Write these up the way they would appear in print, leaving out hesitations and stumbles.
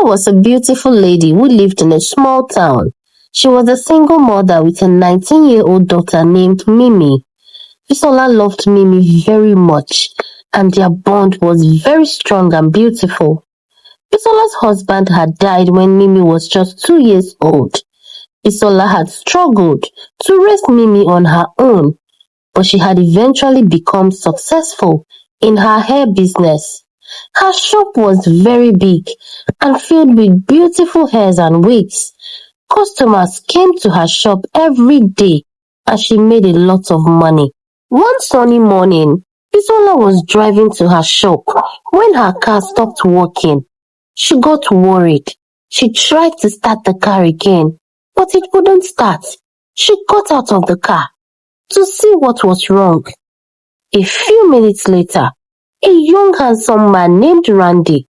was a beautiful lady who lived in a small town. She was a single mother with a 19-year-old daughter named Mimi. Bisola loved Mimi very much, and their bond was very strong and beautiful. Bisola's husband had died when Mimi was just 2 years old. Bisola had struggled to raise Mimi on her own, but she had eventually become successful in her hair business. Her shop was very big and filled with beautiful hairs and wigs. Customers came to her shop every day and she made a lot of money. One sunny morning, Bisola was driving to her shop when her car stopped working. She got worried. She tried to start the car again, but it wouldn't start. She got out of the car to see what was wrong. A few minutes later, a young handsome man named Randy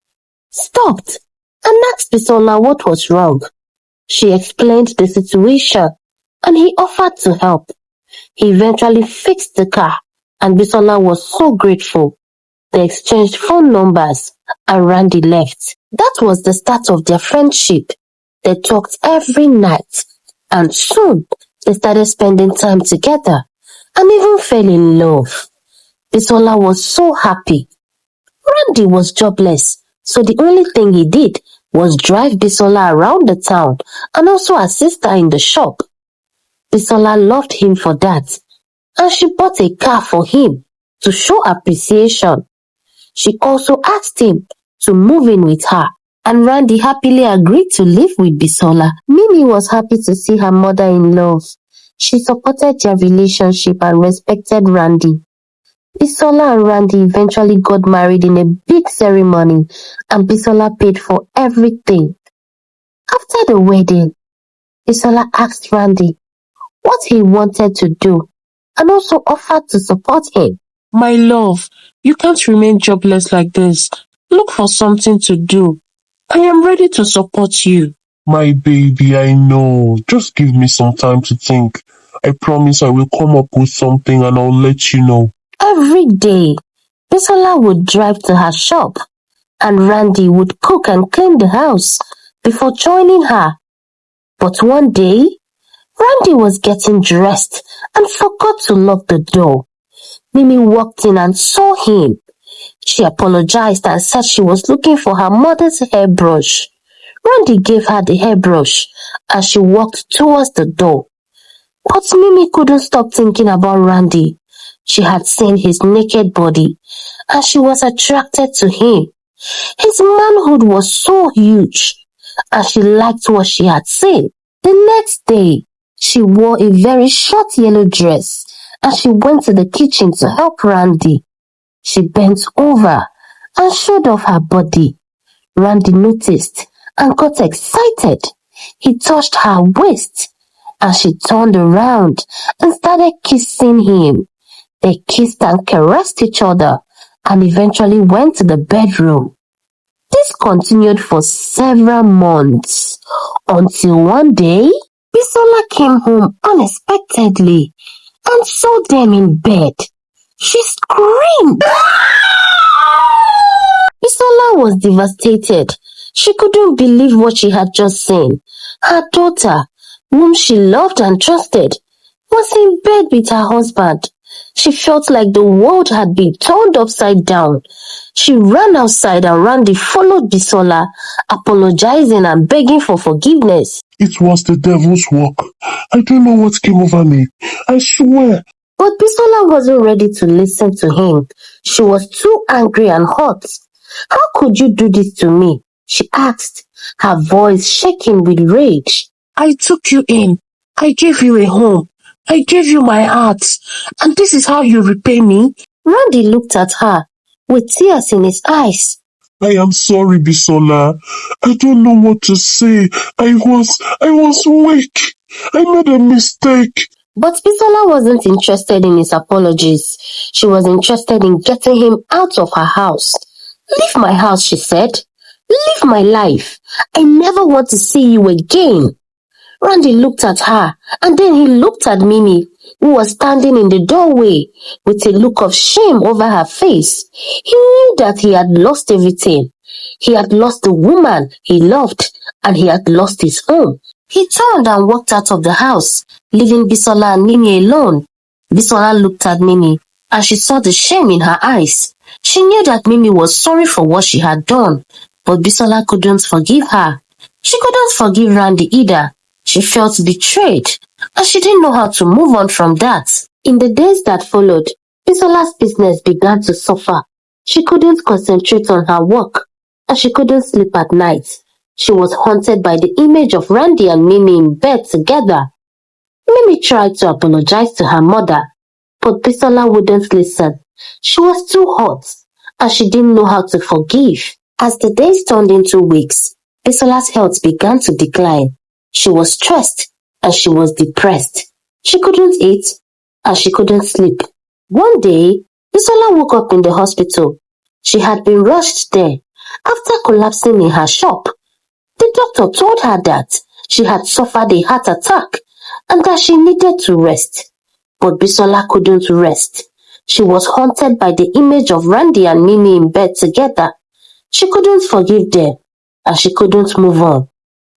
stopped and asked Bisola what was wrong. She explained the situation and he offered to help. He eventually fixed the car and Bisola was so grateful. They exchanged phone numbers and Randy left. That was the start of their friendship. They talked every night and soon they started spending time together and even fell in love. Bisola was so happy. Randy was jobless, so the only thing he did was drive Bisola around the town and also assist her in the shop. Bisola loved him for that, and she bought a car for him to show appreciation. She also asked him to move in with her, and Randy happily agreed to live with Bisola. Mimi was happy to see her mother-in-law. She supported their relationship and respected Randy. Bisola and Randy eventually got married in a big ceremony and Bisola paid for everything. After the wedding, Bisola asked Randy what he wanted to do and also offered to support him. My love, you can't remain jobless like this. Look for something to do. I am ready to support you. My baby, I know. Just give me some time to think. I promise I will come up with something and I'll let you know. Every day, Bisola would drive to her shop and Randy would cook and clean the house before joining her. But one day, Randy was getting dressed and forgot to lock the door. Mimi walked in and saw him. She apologized and said she was looking for her mother's hairbrush. Randy gave her the hairbrush and she walked towards the door. But Mimi couldn't stop thinking about Randy. She had seen his naked body and she was attracted to him. His manhood was so huge and she liked what she had seen. The next day, she wore a very short yellow dress and she went to the kitchen to help Randy. She bent over and showed off her body. Randy noticed and got excited. He touched her waist and she turned around and started kissing him. They kissed and caressed each other and eventually went to the bedroom. This continued for several months until one day, Bisola came home unexpectedly and saw them in bed. She screamed. Bisola was devastated. She couldn't believe what she had just seen. Her daughter, whom she loved and trusted, was in bed with her husband. She felt like the world had been turned upside down. She ran outside and Randy followed Bisola, apologizing and begging for forgiveness. It was the devil's work. I don't know what came over me. I swear. But Bisola wasn't ready to listen to him. She was too angry and hot. How could you do this to me? She asked, her voice shaking with rage. I took you in. I gave you a home. I gave you my heart. And this is how you repay me? Randy looked at her with tears in his eyes. I am sorry, Bisola. I don't know what to say. I was weak. I made a mistake. But Bisola wasn't interested in his apologies. She was interested in getting him out of her house. Leave my house, she said. Leave my life. I never want to see you again. Randy looked at her and then he looked at Mimi, who was standing in the doorway with a look of shame over her face. He knew that he had lost everything. He had lost the woman he loved, and he had lost his home. He turned and walked out of the house, leaving Bisola and Mimi alone. Bisola looked at Mimi, and she saw the shame in her eyes. She knew that Mimi was sorry for what she had done, but Bisola couldn't forgive her. She couldn't forgive Randy either. She felt betrayed, and she didn't know how to move on from that. In the days that followed, Bisola's business began to suffer. She couldn't concentrate on her work, and she couldn't sleep at night. She was haunted by the image of Randy and Mimi in bed together. Mimi tried to apologize to her mother, but Bisola wouldn't listen. She was too hot, and she didn't know how to forgive. As the days turned into weeks, Bisola's health began to decline. She was stressed, and she was depressed. She couldn't eat, and she couldn't sleep. One day, Bisola woke up in the hospital. She had been rushed there after collapsing in her shop. The doctor told her that she had suffered a heart attack and that she needed to rest. But Bisola couldn't rest. She was haunted by the image of Randy and Mimi in bed together. She couldn't forgive them, and she couldn't move on.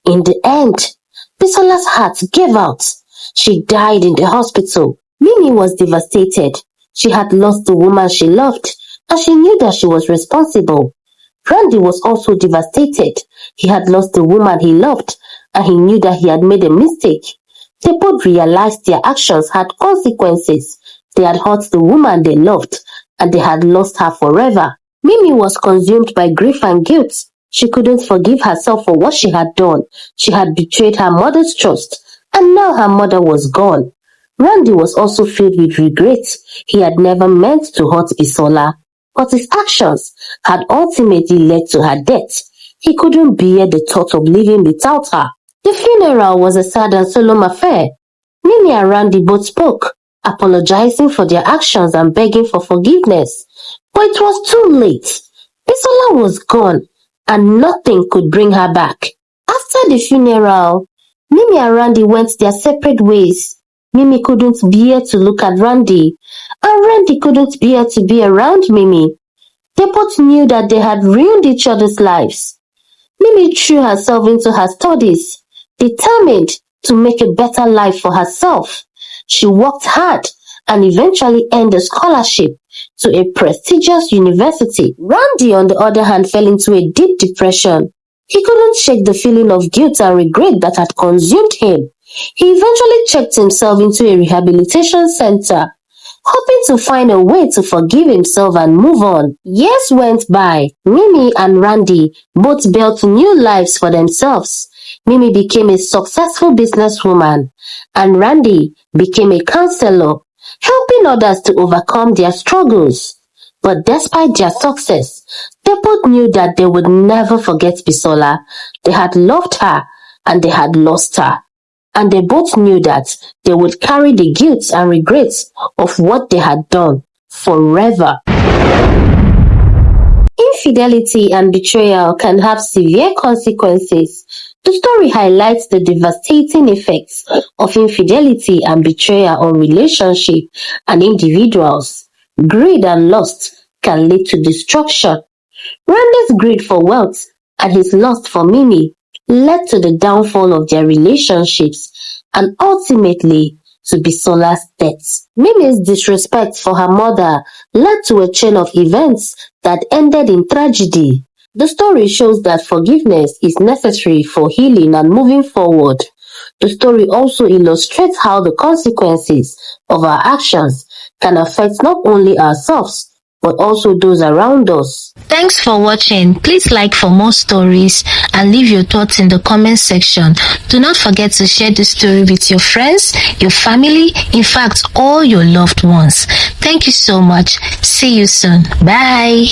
In the end, Bisola's heart gave out. She died in the hospital. Mimi was devastated. She had lost the woman she loved, and she knew that she was responsible. Randy was also devastated. He had lost the woman he loved, and he knew that he had made a mistake. They both realized their actions had consequences. They had hurt the woman they loved, and they had lost her forever. Mimi was consumed by grief and guilt. She couldn't forgive herself for what she had done. She had betrayed her mother's trust, and now her mother was gone. Randy was also filled with regret. He had never meant to hurt Bisola, but his actions had ultimately led to her death. He couldn't bear the thought of living without her. The funeral was a sad and solemn affair. Mimi and Randy both spoke, apologizing for their actions and begging for forgiveness. But it was too late. Bisola was gone, and nothing could bring her back. After the funeral, Mimi and Randy went their separate ways. Mimi couldn't bear to look at Randy, and Randy couldn't bear to be around Mimi. They both knew that they had ruined each other's lives. Mimi threw herself into her studies, determined to make a better life for herself. She worked hard and eventually earned a scholarship to a prestigious university. Randy, on the other hand, fell into a deep depression. He couldn't shake the feeling of guilt and regret that had consumed him. He eventually checked himself into a rehabilitation center, hoping to find a way to forgive himself and move on. Years went by. Mimi and Randy both built new lives for themselves. Mimi became a successful businesswoman, and Randy became a counselor, helping others to overcome their struggles. But despite their success, they both knew that they would never forget Bisola. They had loved her, and they had lost her. And they both knew that they would carry the guilt and regrets of what they had done forever. Infidelity and betrayal can have severe consequences. The story highlights the devastating effects of infidelity and betrayal on relationships and individuals. Greed and lust can lead to destruction. Randy's greed for wealth and his lust for Mimi led to the downfall of their relationships and ultimately to Bisola's death. Mimi's disrespect for her mother led to a chain of events that ended in tragedy. The story shows that forgiveness is necessary for healing and moving forward. The story also illustrates how the consequences of our actions can affect not only ourselves, but also those around us. Thanks for watching. Please like for more stories and leave your thoughts in the comment section. Do not forget to share this story with your friends, your family, in fact, all your loved ones. Thank you so much. See you soon. Bye.